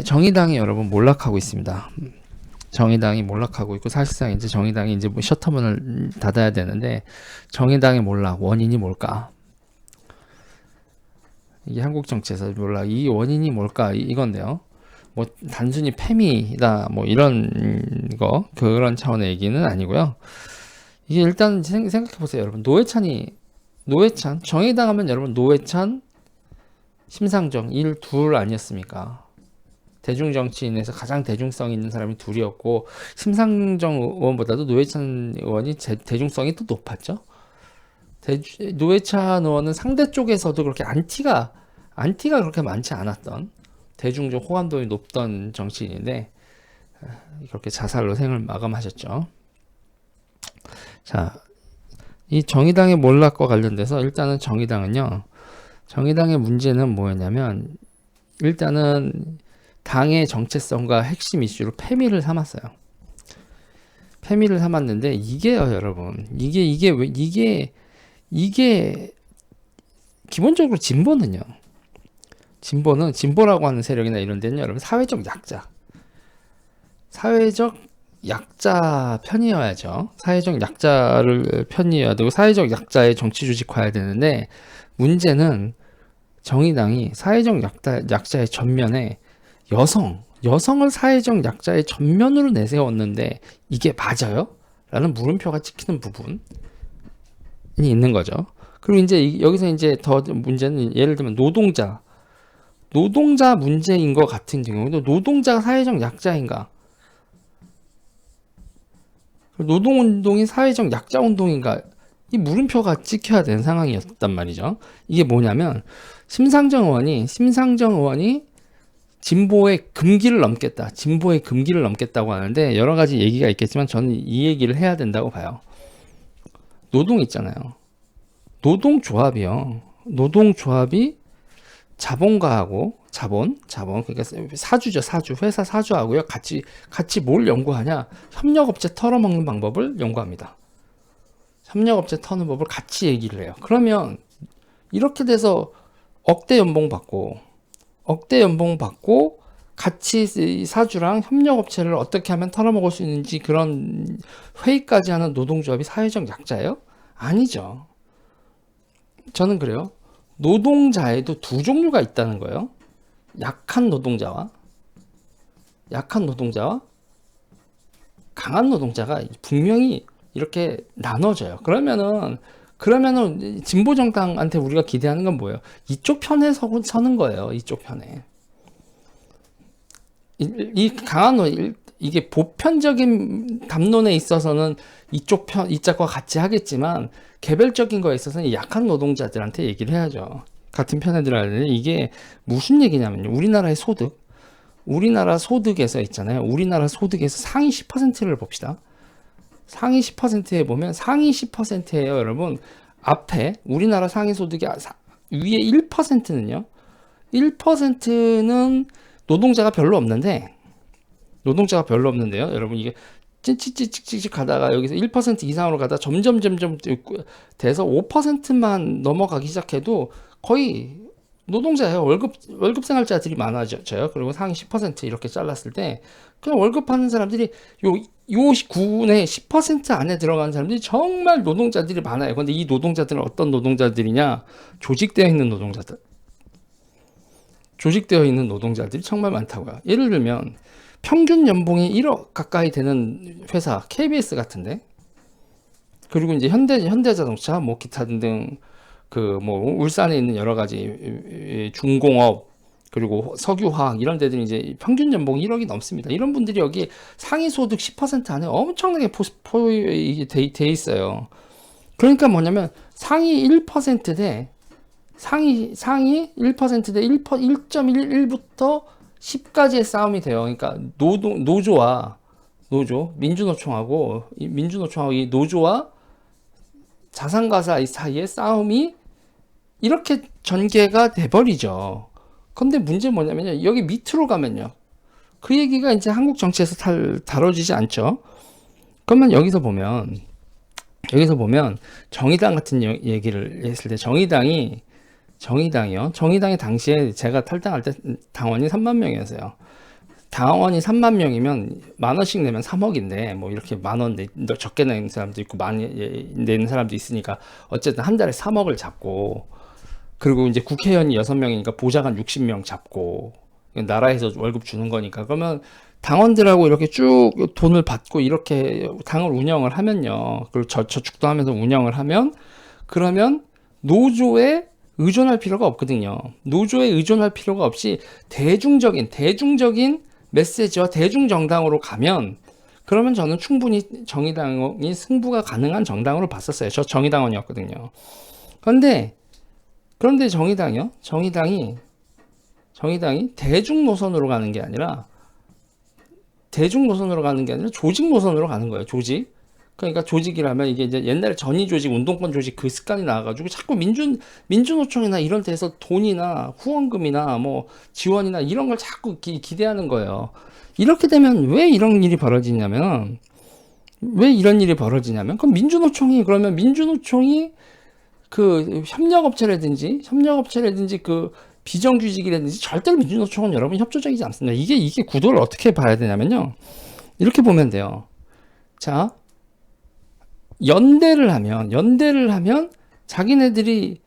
정의당이 여러분 몰락하고 있습니다. 정의당이 몰락하고 있고, 사실상 이제 정의당이 이제 뭐 셔터문을 닫아야 되는데, 정의당의 몰락 원인이 뭘까? 이게 한국 정치에서 몰락 이 원인이 뭘까? 이건데요. 뭐 단순히 패미다 뭐 이런 거 그런 차원의 얘기는 아니고요. 이게 일단 생각해 보세요, 여러분. 노회찬 정의당 하면 여러분 노회찬, 심상정 둘 아니었습니까? 대중 정치인에서 가장 대중성 있는 사람이 둘이었고, 심상정 의원보다도 노회찬 의원이 대중성이 또 높았죠. 노회찬 의원은 상대 쪽에서도 그렇게 안티가 그렇게 많지 않았던, 대중적 호감도이 높던 정치인인데 그렇게 자살로 생을 마감하셨죠. 자, 이 정의당의 몰락과 관련돼서 일단은 정의당의 문제는 뭐였냐면, 일단은 당의 정체성과 핵심 이슈로 패미를 삼았어요. 패미를 삼았는데 이게요, 여러분. 이게 기본적으로 진보라고 하는 세력이나 이런 데는 여러분 사회적 약자 편이어야죠. 사회적 약자를 편이어야 되고, 사회적 약자의 정치 조직화해야 되는데, 문제는 정의당이 사회적 약자의 전면에 여성을 사회적 약자의 전면으로 내세웠는데 이게 맞아요? 라는 물음표가 찍히는 부분이 있는 거죠. 그리고 이제 여기서 이제 더 문제는, 예를 들면 노동자 문제인 것 같은 경우도, 노동자가 사회적 약자인가? 노동운동이 사회적 약자 운동인가? 이 물음표가 찍혀야 되는 상황이었단 말이죠. 이게 뭐냐면, 심상정 의원이 진보의 금기를 넘겠다고 하는데, 여러 가지 얘기가 있겠지만 저는 이 얘기를 해야 된다고 봐요. 노동 있잖아요. 노동조합이 자본가하고 그러니까 사주죠. 회사 사주하고요. 같이 뭘 연구하냐? 협력업체 털어먹는 방법을 연구합니다. 협력업체 터는 법을 같이 얘기를 해요. 그러면 이렇게 돼서 억대 연봉 받고 같이 사주랑 협력업체를 어떻게 하면 털어먹을 수 있는지 그런 회의까지 하는 노동조합이 사회적 약자예요? 아니죠. 저는 그래요. 노동자에도 두 종류가 있다는 거예요. 약한 노동자와 강한 노동자가 분명히 이렇게 나눠져요. 그러면은 진보 정당한테 우리가 기대하는 건 뭐예요? 이쪽 편에 서는 거예요. 이쪽 편에. 이게 보편적인 담론에 있어서는 이쪽과 같이 하겠지만, 개별적인 거에 있어서는 약한 노동자들한테 얘기를 해야죠. 같은 편에 들어야 되는데, 이게 무슨 얘기냐면요. 우리나라 소득에서 있잖아요. 우리나라 소득에서 상위 10%를 봅시다. 상위 10%에 보면 상위 10%예요, 여러분. 앞에 우리나라 상위 소득이 위에 1%는요. 1%는 노동자가 별로 없는데요. 여러분, 이게 찌찌찌찌찌 가다가 여기서 1% 이상으로 가다 점점 돼서 5%만 넘어가기 시작해도 거의 노동자예요. 월급 생활자들이 많아져요. 그리고 상위 10% 이렇게 잘랐을 때 그냥 월급 받는 사람들이 요 구분의 10% 안에 들어가는 사람들이 정말 노동자들이 많아요. 근데 이 노동자들은 어떤 노동자들이냐? 조직되어 있는 노동자들이 정말 많다고요. 예를 들면 평균 연봉이 1억 가까이 되는 회사, KBS 같은데, 그리고 이제 현대자동차, 뭐 기타 등등 울산에 있는 여러 가지 중공업, 그리고 석유화학 이런 데들이 이제 평균 연봉 1억이 넘습니다. 이런 분들이 여기 상위 소득 10% 안에 엄청나게 돼 있어요. 그러니까 뭐냐면 상위 1%대 1.11부터 10까지의 싸움이 돼요. 그러니까 민주노총하고 이 노조와 자산가사 사이의 싸움이 이렇게 전개가 돼버리죠. 근데 문제 뭐냐면요. 여기 밑으로 가면요. 그 얘기가 이제 한국 정치에서 다뤄지지 않죠. 그러면 여기서 보면 정의당 같은 얘기를 했을 때, 정의당이 정의당이요. 정의당이 당시에 제가 탈당할 때 당원이 3만 명이었어요. 당원이 3만 명이면 만 원씩 내면 3억인데 뭐 이렇게 만 원 적게 내는 사람도 있고 많이 내는 사람도 있으니까 어쨌든 한 달에 3억을 잡고, 그리고 이제 국회의원이 6명이니까 보좌관 60명 잡고, 나라에서 월급 주는 거니까, 그러면 당원들하고 이렇게 쭉 돈을 받고 이렇게 당을 운영을 하면요, 그리고 저축도 하면서 운영을 하면, 그러면 노조에 의존할 필요가 없거든요. 노조에 의존할 필요가 없이 대중적인 메시지와 대중정당으로 가면, 그러면 저는 충분히 정의당이 승부가 가능한 정당으로 봤었어요. 저 정의당원이었거든요. 그런데 정의당이요? 정의당이 대중 노선으로 가는 게 아니라 조직 노선으로 가는 거예요. 조직. 그러니까 조직이라면 이게 이제 옛날에 전위 조직, 운동권 조직 그 습관이 나와가지고 자꾸 민주노총이나 이런 데서 돈이나 후원금이나 뭐 지원이나 이런 걸 자꾸 기대하는 거예요. 이렇게 되면 왜 이런 일이 벌어지냐면, 그럼 민주노총이 그 협력업체라든지 그 비정규직이라든지 절대로 민주노총은 여러분 협조적이지 않습니다. 이게 구도를 어떻게 봐야 되냐면요, 이렇게 보면 돼요. 자, 연대를 하면 자기네들이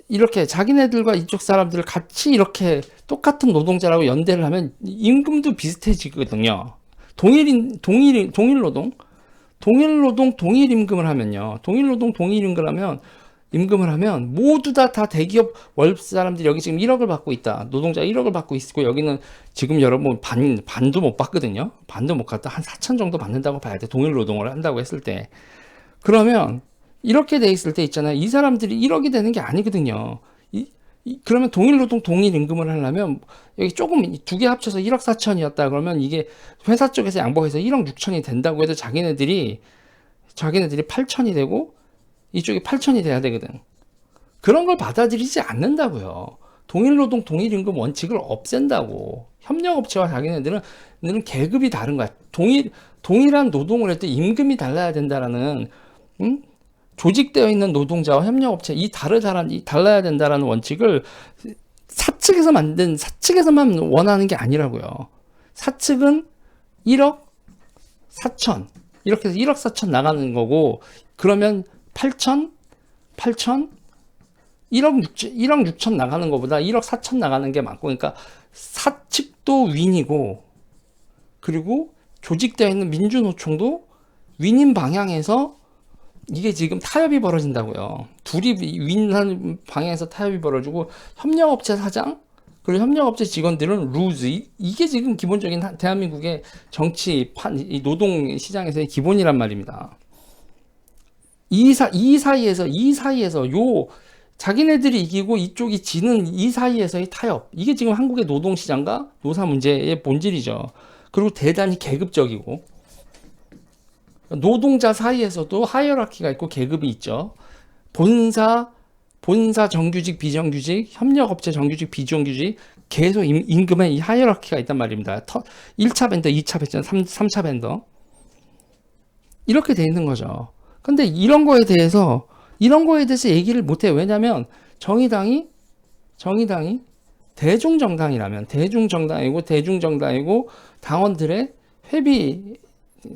이렇게 자기네들과 이쪽 사람들을 같이 이렇게 똑같은 노동자라고 연대를 하면 임금도 비슷해지거든요. 동일 노동, 동일 임금을 하면요. 임금을 하면 모두 다 대기업 월급 사람들이 여기 지금 1억을 받고 있다. 노동자 1억을 받고 있고, 여기는 지금 여러분 반도 못 받거든요. 반도 못 받다. 한 4천 정도 받는다고 봐야 돼. 동일 노동을 한다고 했을 때. 그러면 이렇게 돼 있을 때 있잖아요. 이 사람들이 1억이 되는 게 아니거든요. 그러면 동일 노동 동일 임금을 하려면 여기 조금 두 개 합쳐서 1억 4천이었다 그러면 이게 회사 쪽에서 양보해서 1억 6천이 된다고 해도 자기네들이 8천이 되고 이쪽이 8천이 돼야 되거든. 그런 걸 받아들이지 않는다고요. 동일 노동 동일 임금 원칙을 없앤다고. 협력업체와 자기네들은 계급이 다른 거야. 동일한 노동을 할 때 임금이 달라야 된다라는, 조직되어 있는 노동자와 협력업체 이 달라야 된다라는 원칙을 사측에서만 원하는 게 아니라고요. 사측은 1억 4천 이렇게 해서 1억 4천 나가는 거고, 그러면 1억 6천 나가는 것보다 1억 4천 나가는 게 많고, 그러니까 사측도 윈이고, 그리고 조직되어 있는 민주노총도 윈인 방향에서 이게 지금 타협이 벌어진다고요. 둘이 윈한 방향에서 타협이 벌어지고, 협력업체 사장 그리고 협력업체 직원들은 루즈. 이게 지금 기본적인 대한민국의 이 노동 시장에서의 기본이란 말입니다. 이 사이에서 자기네들이 이기고 이쪽이 지는 이 사이에서의 타협, 이게 지금 한국의 노동시장과 노사 문제의 본질이죠. 그리고 대단히 계급적이고, 노동자 사이에서도 하이어라키가 있고 계급이 있죠. 본사 정규직 비정규직, 협력업체 정규직 비정규직, 계속 임금의 이 하이어라키가 있단 말입니다. 1차 밴더, 2차 밴더, 3차 밴더, 이렇게 돼 있는 거죠. 근데 이런 거에 대해서 얘기를 못해요. 왜냐면 정의당이 대중정당이고 당원들의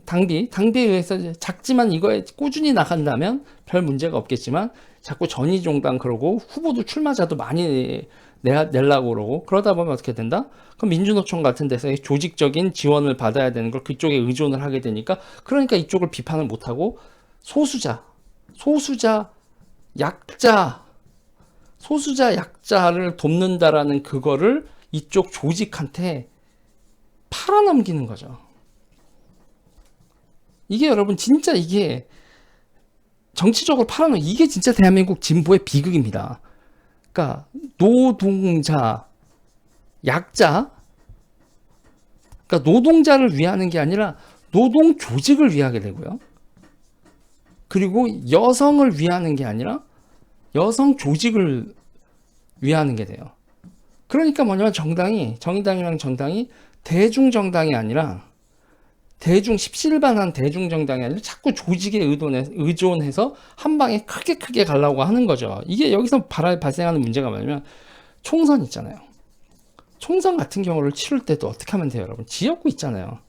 당비에 의해서 작지만 이거에 꾸준히 나간다면 별 문제가 없겠지만, 자꾸 전위정당 그러고 후보도 출마자도 많이 내려고 그러고, 그러다 보면 어떻게 된다? 그럼 민주노총 같은 데서의 조직적인 지원을 받아야 되는 걸 그쪽에 의존을 하게 되니까, 그러니까 이쪽을 비판을 못하고 소수자, 약자를 돕는다라는 그거를 이쪽 조직한테 팔아넘기는 거죠. 이게 여러분 진짜 이게 정치적으로 이게 진짜 대한민국 진보의 비극입니다. 그러니까 노동자, 약자, 그러니까 노동자를 위하는 게 아니라 노동 조직을 위하게 되고요. 그리고 여성을 위하는 게 아니라 여성 조직을 위하는 게 돼요. 그러니까 뭐냐면 정의당이랑 정당이 대중정당이 아니라 십실반한 대중정당이 아니라 자꾸 조직에 의존해서 한 방에 크게 가려고 하는 거죠. 이게 여기서 발생하는 문제가 뭐냐면 총선 있잖아요. 총선 같은 경우를 치를 때도 어떻게 하면 돼요, 여러분? 지역구 있잖아요.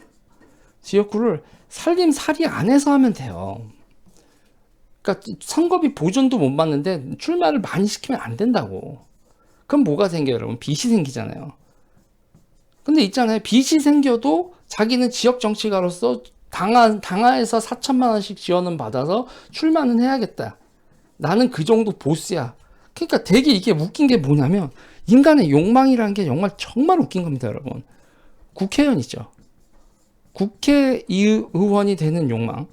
지역구를 살림살이 안에서 하면 돼요. 그러니까 선거비 보존도 못 받는데 출마를 많이 시키면 안 된다고. 그럼 뭐가 생겨요, 여러분? 빚이 생기잖아요. 근데 있잖아요. 빚이 생겨도 자기는 지역 정치가로서 당하에서 4천만 원씩 지원은 받아서 출마는 해야겠다. 나는 그 정도 보스야. 그러니까 되게 이게 웃긴 게 뭐냐면 인간의 욕망이라는 게 정말 웃긴 겁니다, 여러분. 국회의원이죠. 국회의원이 되는 욕망.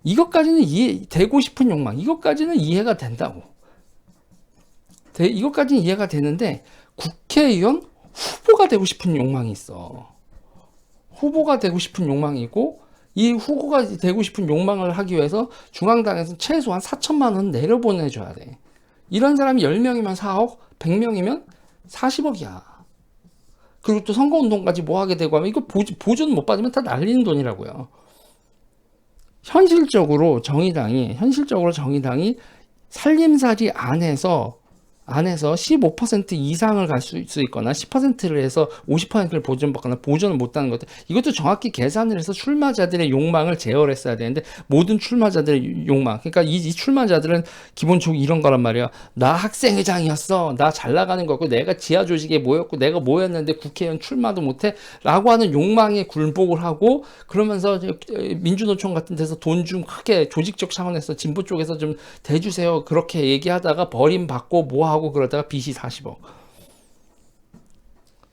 이것까지는 되고 싶은 욕망. 이것까지는 이해가 된다고. 이것까지는 이해가 되는데 국회의원 후보가 되고 싶은 욕망이 있어. 후보가 되고 싶은 욕망이고 이 후보가 되고 싶은 욕망을 하기 위해서 중앙당에서 최소한 4천만 원 내려보내줘야 돼. 이런 사람이 10명이면 4억, 100명이면 40억이야. 그리고 또 선거운동까지 뭐 하게 되고 하면 이거 보존 못 받으면 다 날리는 돈이라고요. 현실적으로 정의당이 살림살이 안에서 15% 이상을 갈 수 있거나 10%를 해서 50%를 보존받거나 보존을 못하는 것들, 이것도 정확히 계산을 해서 출마자들의 욕망을 제어했어야 되는데 모든 출마자들의 욕망, 그러니까 이 출마자들은 기본적으로 이런 거란 말이야. 나 학생회장이었어, 나 잘 나가는 거고, 내가 지하 조직에 모였고, 내가 모였는데 국회의원 출마도 못해 라고 하는 욕망에 굴복을 하고, 그러면서 민주노총 같은 데서 돈 좀 크게 조직적 차원에서 진보 쪽에서 좀 대주세요 그렇게 얘기하다가 버림받고 뭐 하고 그러다가 빚이 40억.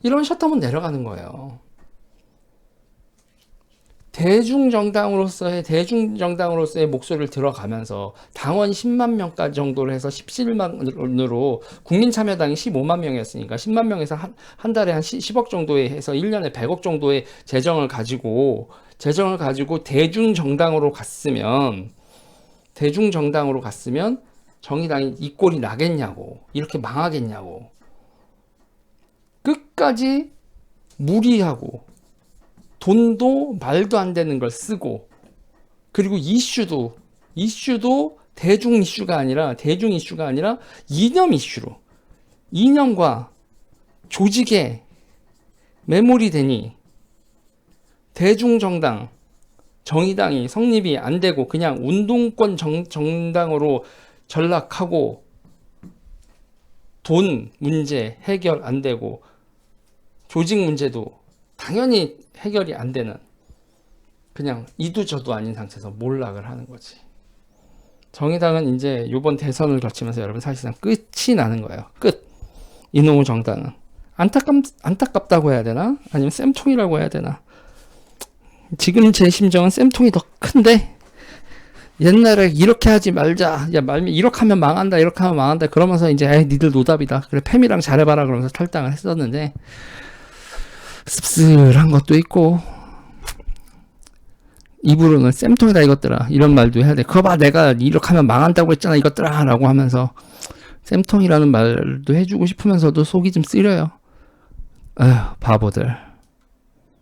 이런 셔터문 내려가는 거예요. 대중정당으로서의 목소리를 들어가면서 당원 10만 명까지 정도를 해서 17만으로 국민참여당이 15만 명이었으니까 10만 명에서 한 달에 한 10억 정도에 해서 1년에 100억 정도의 재정을 가지고 대중정당으로 갔으면 정의당이 이 꼴이 나겠냐고, 이렇게 망하겠냐고. 끝까지 무리하고 돈도 말도 안 되는 걸 쓰고, 그리고 이슈도 대중 이슈가 아니라 이념 이슈로, 이념과 조직에 매몰이 되니 대중정당 정의당이 성립이 안 되고 그냥 운동권 정당으로 전락하고, 돈 문제 해결 안 되고 조직 문제도 당연히 해결이 안 되는, 그냥 이도저도 아닌 상태에서 몰락을 하는 거지. 정의당은 이제 이번 대선을 거치면서 여러분 사실상 끝이 나는 거예요. 끝. 이놈의 정당은 안타깝다고 해야 되나? 아니면 쌤통이라고 해야 되나? 지금 제 심정은 쌤통이 더 큰데, 옛날에 이렇게 하지 말자, 이렇게 하면 망한다 그러면서 이제 니들 노답이다, 그래 팸이랑 잘해봐라 그러면서 탈당을 했었는데, 씁쓸한 것도 있고 입으로는 쌤통이다 이것들아 이런 말도 해야 돼. 그거 봐, 내가 이렇게 하면 망한다고 했잖아 이것들아 라고 하면서 쌤통이라는 말도 해주고 싶으면서도 속이 좀 쓰려요. 아휴, 바보들.